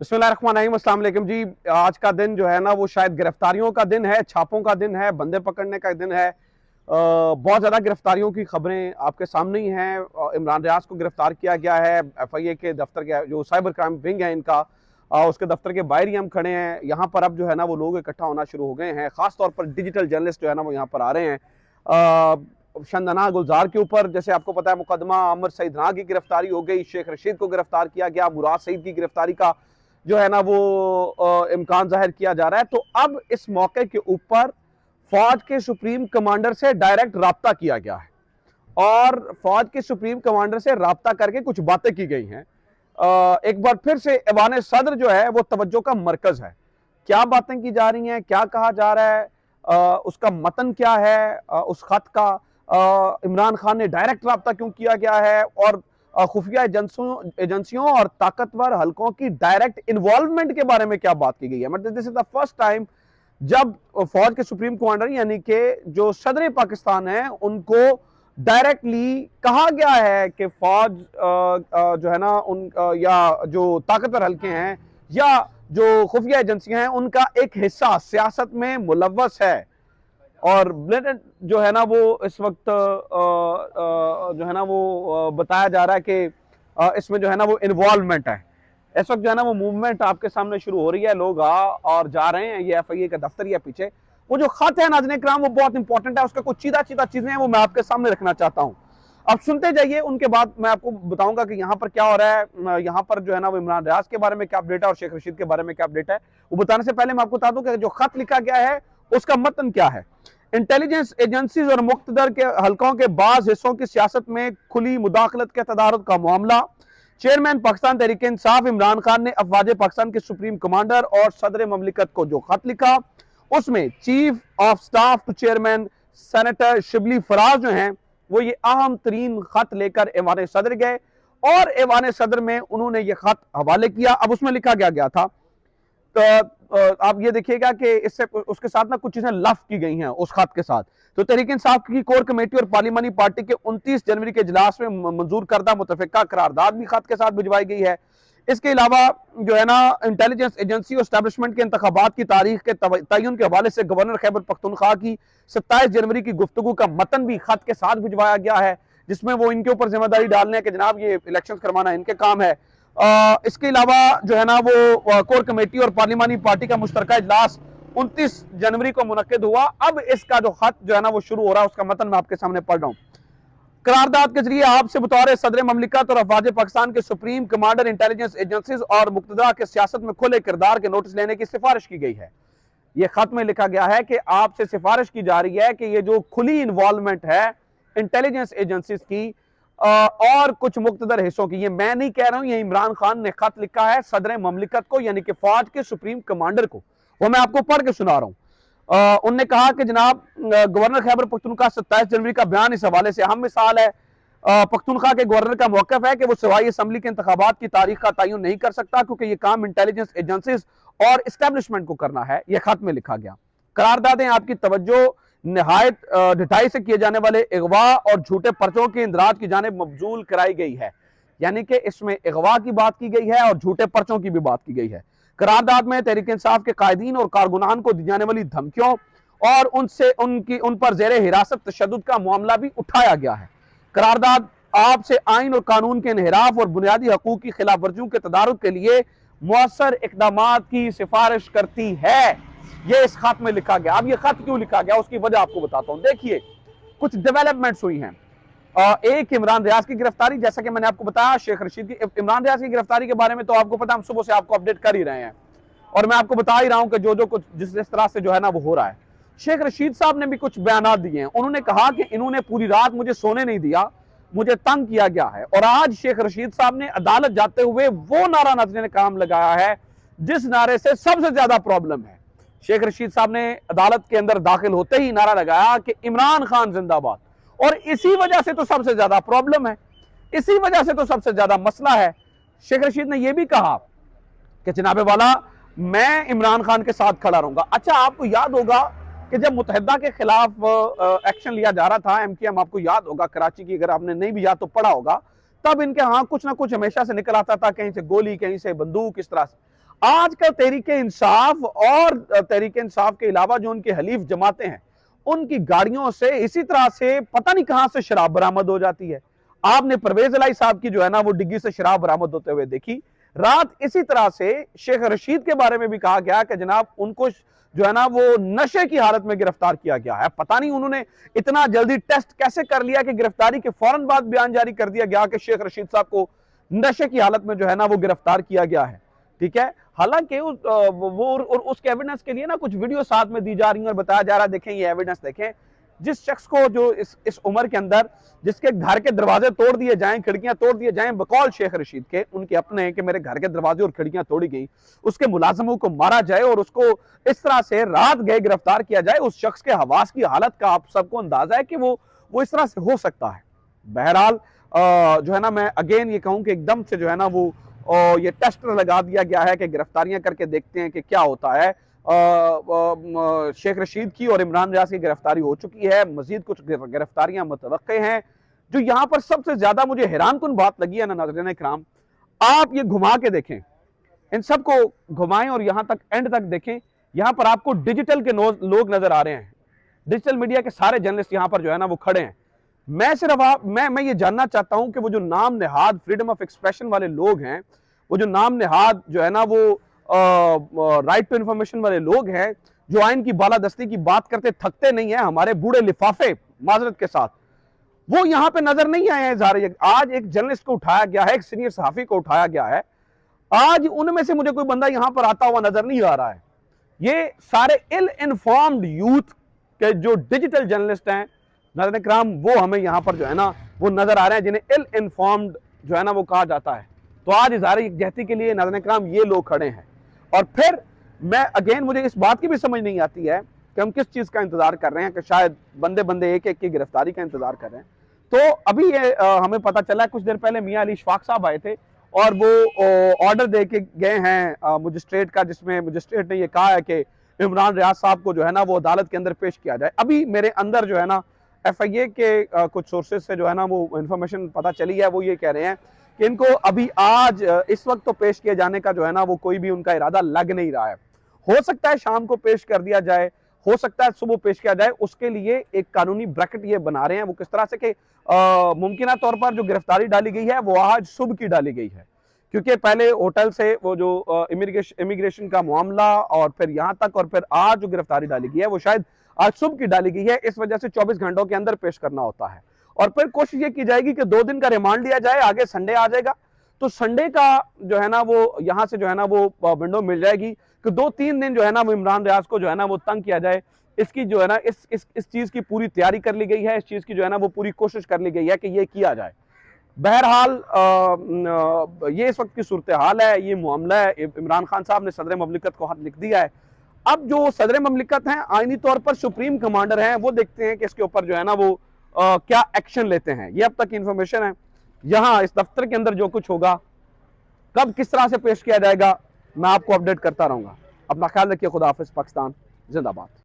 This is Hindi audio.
बिस्मिल्लाहिर्रहमानिर्रहीम, अस्सलाम वालेकुम जी। आज का दिन जो है ना वो शायद गिरफ्तारियों का दिन है, छापों का दिन है, बंदे पकड़ने का दिन है। बहुत ज़्यादा गिरफ्तारियों की खबरें आपके सामने ही हैं। इमरान रियाज को गिरफ्तार किया गया है FIA के दफ्तर के जो साइबर क्राइम विंग है इनका, उसके दफ्तर के बाहर ही हम खड़े हैं। यहाँ पर अब जो है ना वो लोग इकट्ठा होना शुरू हो गए हैं, ख़ासतौर पर डिजिटल जर्नलिस्ट जो है ना वो यहाँ पर आ रहे हैं। शंदना गुलजार के ऊपर जैसे आपको पता है मुकदमा, अमर सईद राना की गिरफ्तारी हो गई, शेख रशीद को गिरफ्तार किया गया, मुराद सईद की गिरफ्तारी का जो है ना वो इम्कान जाहिर किया जा रहा है। तो अब इस मौके के ऊपर फौज के सुप्रीम कमांडर से डायरेक्ट राब्ता किया गया है और फौज के सुप्रीम कमांडर से राब्ता करके कुछ बातें की गई हैं। एक बार फिर से ऐवान सदर जो है वो तवज्जो का मरकज है। क्या बातें की जा रही हैं, क्या कहा जा रहा है, उसका मतन क्या है, उस खत का इमरान खान ने डायरेक्ट राब्ता क्यों किया गया है, और खुफिया एजेंसियों और ताकतवर हलकों की डायरेक्ट इन्वॉल्वमेंट के बारे में क्या बात की गई है। मतलब this is the first time जब फौज के सुप्रीम कमांडर यानी कि जो सदर पाकिस्तान है उनको डायरेक्टली कहा गया है कि फौज जो है ना उन या जो ताकतवर हलके हैं या जो खुफिया एजेंसियां हैं उनका एक हिस्सा सियासत में मुलव्वस है। और ब्लेटेंट जो है ना वो इस वक्त जो है ना वो बताया जा रहा है कि इसमें जो है ना वो इन्वॉल्वमेंट है। इस वक्त जो है ना वो मूवमेंट आपके सामने शुरू हो रही है, लोग आ और जा रहे हैं। ये FIA का दफ्तर या पीछे वो जो खत है नाज़रीन किराम वो बहुत इंपॉर्टेंट है, उसका कुछ सीधा सीधा चीजें हैं वो मैं आपके सामने रखना चाहता हूँ। अब सुनते जाइए, उनके बाद मैं आपको बताऊंगा कि यहाँ पर क्या हो रहा है, यहाँ पर जो है ना वो इमरान रियाज के बारे में क्या अपडेट है और शेख रशीद के बारे में क्या अपडेट है। वो बताने से पहले मैं आपको बता दूं कि जो खत लिखा गया है उसका मतन क्या है। इंटेलिजेंस एजेंसीज और मुख्तदर के हलकों के बाज हिस्सों की सियासत में खुली मुदाखलत के तदारुक का मामला। चेयरमैन पाकिस्तान तहरीक इंसाफ इमरान खान ने अफवाज पाकिस्तान के सुप्रीम कमांडर और सदर ममलिकत को जो खत लिखा उसमें chief of staff to chairman senator Shibli Faraz जो हैं वो ये अहम तरीन खत लेकर ऐवान सदर गए और ऐवान सदर में उन्होंने ये खत हवाले किया। अब उसमें लिखा गया था, तो आप ये देखिएगा कि इससे उसके साथ ना कुछ चीजें लफ की गई हैं उस खत के साथ। तो तहरीक इंसाफ की कोर कमेटी और पार्लिमानी पार्टी के 29 जनवरी के इजलास में मंजूर करदा मुतफिका करारदाद भी खत के साथ भिजवाई गई है। इसके अलावा जो है ना इंटेलिजेंस एजेंसी और एस्टैब्लिशमेंट के इंतखाबात की तारीख के तयन के हवाले से गवर्नर खैबर पख्तूनख्वा की 27 जनवरी की गुफ्तगू का मतन भी खत के साथ भिजवाया गया है, जिसमें वो इनके ऊपर जिम्मेदारी डालने कि जनाब ये इलेक्शन करवाना इनके काम है। इसके अलावा जो है ना वो कोर कमेटी और पार्लिमानी पार्टी का मुश्तरका इजलास 29 जनवरी को मुनक्किद हुआ। अब इसका जो खत जो है ना वो शुरू हो रहा है उसका मतन मैं आपके सामने पढ़ रहा हूँ। करारदाद के जरिए आपसे बतौर सदर ममलिकत और अफवाज पाकिस्तान के सुप्रीम कमांडर इंटेलिजेंस एजेंसीज और मुक्तदा के सियासत में खुले किरदार के नोटिस लेने की सिफारिश की गई है। यह खत में लिखा गया है कि आपसे सिफारिश की जा रही है कि ये जो खुली इन्वॉल्वमेंट है इंटेलिजेंस एजेंसीज की और कुछ मुक्तदर हिस्सों की, ये मैं नहीं कह रहा हूं, ये इमरान खान ने खत लिखा है सदर ममलिकत को यानी कि फौज के सुप्रीम कमांडर को, वो मैं आपको पढ़ के सुना रहा हूं। उनने कहा कि जनाब गवर्नर खैबर पख्तूनख्वा 27 जनवरी का बयान इस हवाले से अहम मिसाल है। पख्तूनख्वा के गवर्नर का मौक़िफ़ है कि वो सूबाई असम्बली के इंतखाबात की तारीख का तयन नहीं कर सकता क्योंकि ये काम इंटेलिजेंस एजेंसीज और इस्टेब्लिशमेंट को करना है। यह खत में लिखा गया। करारदादें आपकी तवज्जो नहायत ढिठाई से किए जाने वाले अगवा और झूठे पर्चों के इंदराज की जानिब मबजूल कराई गई है, यानी कि इसमें अगवा की बात की गई है और झूठे पर्चों की भी बात की गई है। करारदाद में तहरीक इंसाफ के कायदीन और कारकुनान को दी जाने वाली धमकियों और उन पर जेर हिरासत तशद्दुद का मामला भी उठाया गया है। करारदाद आपसे आइन और कानून के इन्हिराफ और बुनियादी हकूक की खिलाफ वर्जियों के तदारुक के लिए मुअस्सर इक़दामात की सिफारिश करती है। ये इस खत में लिखा गया। अब ये खत क्यों लिखा गया उसकी वजह आपको बताता हूं। देखिए कुछ डेवलपमेंट्स हुई हैं। एक इमरान रियाज की गिरफ्तारी, जैसा कि मैंने आपको बताया, शेख रशीद की, इमरान रियाज की गिरफ्तारी के बारे में तो आपको पता, हम सुबह से आपको अपडेट कर ही रहे हैं और मैं आपको बता ही रहा हूं कि जो कुछ जिस तरह से जो है ना वो हो रहा है। शेख रशीद साहब ने भी कुछ बयान दिए हैं। उन्होंने कहा कि इन्होंने पूरी रात मुझे सोने नहीं दिया, मुझे तंग किया गया है। और आज शेख रशीद साहब ने अदालत जाते हुए वो नारा नाज़रीन काम लगाया है जिस नारे से सबसे ज्यादा प्रॉब्लम है। शेख रशीद साहब ने अदालत के अंदर दाखिल होते ही नारा लगाया कि इमरान खान जिंदाबाद, और इसी वजह से तो सबसे ज्यादा प्रॉब्लम है, इसी वजह से तो सबसे ज्यादा मसला है। शेख रशीद ने यह भी कहा कि जनाबे वाला मैं इमरान खान के साथ खड़ा रहूंगा। अच्छा, आपको याद होगा कि जब मुत्तहिदा के खिलाफ एक्शन लिया जा रहा था MKM, आपको याद होगा कराची की, अगर आपने नहीं भी याद तो पढ़ा होगा, तब इनके यहाँ कुछ ना कुछ हमेशा से निकल आता था, कहीं से गोली, कहीं से बंदूक, इस तरह से। आज का तहरीके इंसाफ और तहरीके इंसाफ के अलावा जो उनके हलीफ जमातें हैं, उनकी गाड़ियों से इसी तरह से पता नहीं कहां से शराब बरामद हो जाती है। आपने परवेज इलाही साहब की जो है ना वो डिग्गी से शराब बरामद होते हुए देखी। रात इसी तरह से शेख रशीद के बारे में भी कहा गया कि जनाब उनको जो है ना वो नशे की हालत में गिरफ्तार किया गया है। पता नहीं उन्होंने इतना जल्दी टेस्ट कैसे कर लिया कि गिरफ्तारी के फौरन बाद बयान जारी कर दिया गया कि शेख रशीद साहब को नशे की हालत में जो है ना वो गिरफ्तार किया गया है। ठीक है, हालांकि वो और उसके एविडेंस के लिए ना कुछ वीडियो साथ में दी जा रही है और बताया जा रहा है, देखें ये एविडेंस देखें। जिस शख्स को जो इस उम्र के अंदर जिसके घर के दरवाजे तोड़ दिए जाएं, खिड़कियां तोड़ दिए जाएं, बकौल शेख रशीद के, उनके अपने कि मेरे घर के दरवाजे और खिड़कियां तोड़ी गई, उसके मुलाजमों को मारा जाए और उसको इस तरह से रात गए गिरफ्तार किया जाए, उस शख्स के हवास की हालत का आप सबको अंदाजा है कि वो इस तरह से हो सकता है। बहरहाल जो है ना मैं अगेन ये कहूं कि एकदम से जो है ना वो ये टेस्ट लगा दिया गया है कि गिरफ्तारियां करके देखते हैं कि क्या होता है। शेख रशीद की और इमरान रियाज की गिरफ्तारी हो चुकी है, मजीद कुछ गिरफ्तारियां मुतवक्के हैं। जो यहां पर सबसे ज्यादा मुझे हैरानकुन बात लगी है ना नाज़रीन इकराम, आप ये घुमा के देखें, इन सबको घुमाएं और यहां तक एंड तक देखें। यहां पर आपको डिजिटल के लोग नजर आ रहे हैं, डिजिटल मीडिया के सारे जर्नलिस्ट यहां पर जो है ना वो खड़े हैं। मैं सिर्फ मैं ये जानना चाहता हूं कि वो जो नाम नेहाद फ्रीडम ऑफ एक्सप्रेशन वाले लोग हैं, वो जो नाम नेहाद जो है ना वो राइट टू इंफॉर्मेशन वाले लोग हैं, जो आइन की बालादस्ती की बात करते थकते नहीं है, हमारे बूढ़े लिफाफे माजरत के साथ, वो यहां पे नजर नहीं आए हैं। आज एक जर्नलिस्ट को उठाया गया है, एक सीनियर सहाफी को उठाया गया है, आज उनमें से मुझे कोई बंदा यहां पर आता हुआ नजर नहीं आ रहा है। ये सारे इल इन्फॉर्म्ड यूथ के जो डिजिटल जर्नलिस्ट हैं नाज़रीन इकराम, वो हमें यहां पर जो है ना वो नजर आ रहे हैं, जिन्हें इल इन्फॉर्म्ड जो है ना वो कहा जाता है। तो आज इज़हार यकजहती के लिए नाज़रीन इकराम ये लोग खड़े हैं। और फिर मैं अगेन मुझे इस बात की भी समझ नहीं आती है कि हम किस चीज का इंतजार कर रहे हैं, कि शायद बंदे बंदे एक एक की गिरफ्तारी का इंतजार कर रहे हैं। तो अभी ये हमें पता चला कुछ देर पहले मियां अली इशफाक साहब आए थे और वो ऑर्डर दे के गए हैं मजिस्ट्रेट का, जिसमें मजिस्ट्रेट ने ये कहा है कि इमरान रियाज साहब को जो है ना वो अदालत के अंदर पेश किया जाए। अभी मेरे अंदर जो है ना FIA के कुछ सोर्सेज से जो है ना वो इंफॉर्मेशन पता चली है, वो ये कह रहे हैं कि इनको अभी आज इस वक्त तो पेश किए जाने का जो है ना वो कोई भी उनका इरादा लग नहीं रहा है। हो सकता है शाम को पेश कर दिया जाए, हो सकता है सुबह पेश किया जाए। उसके लिए एक कानूनी ब्रैकेट ये बना रहे हैं, वो किस तरह से कि मुमकिन तौर पर जो गिरफ्तारी डाली गई है वो आज सुबह की डाली गई है, क्योंकि पहले होटल से वो जो इमिग्रेशन का मामला और फिर यहाँ तक और फिर आज जो गिरफ्तारी डाली गई है वो शायद आज सुबह की डाली गई है। इस वजह से 24 घंटों के अंदर पेश करना होता है और फिर कोशिश ये की जाएगी कि 2 दिन का रिमांड लिया जाए, आगे संडे आ जाएगा। तो संडे का जो है ना वो यहाँ से जो है ना वो विंडो मिल जाएगी कि 2-3 दिन जो है ना वो इमरान रियाज को जो है ना वो तंग किया जाए। इसकी जो है ना इस चीज की पूरी तैयारी कर ली गई है, इस चीज की जो है ना वो पूरी कोशिश कर ली गई है कि ये किया जाए। बहरहाल ये इस वक्त की सूरत हाल है, ये मामला है। इमरान खान साहब ने सदर ममलिकत को खत लिख दिया है। अब जो सदर ममलिकत हैं आईनी तौर पर सुप्रीम कमांडर हैं, वो देखते हैं कि इसके ऊपर जो है ना वो क्या एक्शन लेते हैं। ये अब तक की इंफॉर्मेशन है। यहाँ इस दफ्तर के अंदर जो कुछ होगा, कब किस तरह से पेश किया जाएगा, मैं आपको अपडेट करता रहूंगा। अपना ख्याल रखिए। खुदा हाफिज। पाकिस्तान जिंदाबाद।